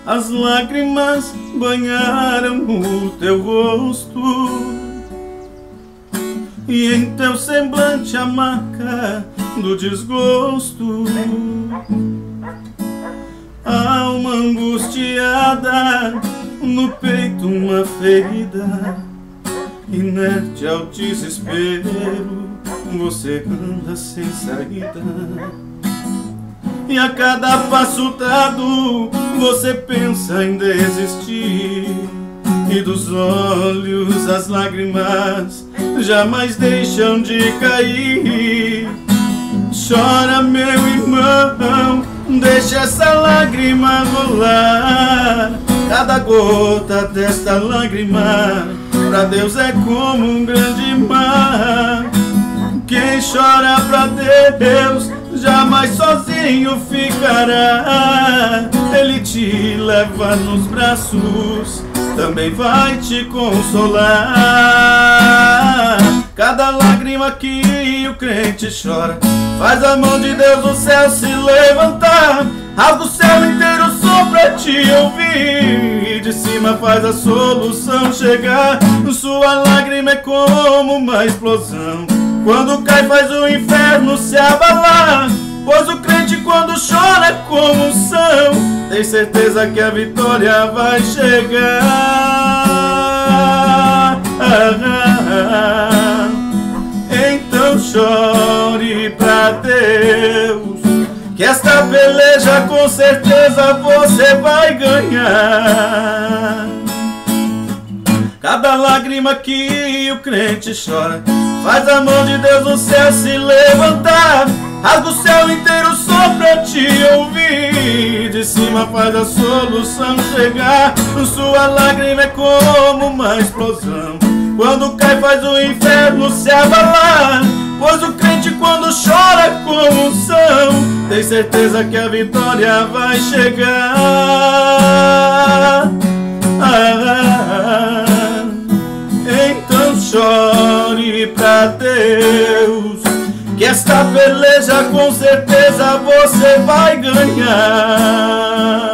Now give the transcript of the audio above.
as lágrimas banharam o teu rosto, e em teu semblante a marca do desgosto. Alma angustiada, no peito uma ferida, inerte ao desespero, você anda sem saída. E a cada passo dado você pensa em desistir, e dos olhos as lágrimas jamais deixam de cair. Chora, meu irmão, deixa essa lágrima rolar. Cada gota desta lágrima pra Deus é como um grande mar. Quem chora pra Deus jamais sozinho ficará. Ele te leva nos braços, também vai te consolar. Cada lágrima que o crente chora faz a mão de Deus no céu se levantar. Rasga o céu inteiro só pra te ouvir, e de cima faz a solução chegar. Sua lágrima é como uma explosão, quando cai faz o inferno se abalar. Pois o crente quando chora é comoção, tem certeza que a vitória vai chegar. Então chore pra Deus, que esta peleja com certeza você vai ganhar. Cada lágrima que o crente chora faz a mão de Deus no céu se levantar. Rasga o céu inteiro só pra te ouvir, de cima faz a solução chegar. Sua lágrima é como uma explosão, quando cai faz o inferno se abalar. Pois o crente quando chora é comoção, tem certeza que a vitória vai chegar. Então chore pra Deus, que esta peleja com certeza você vai ganhar.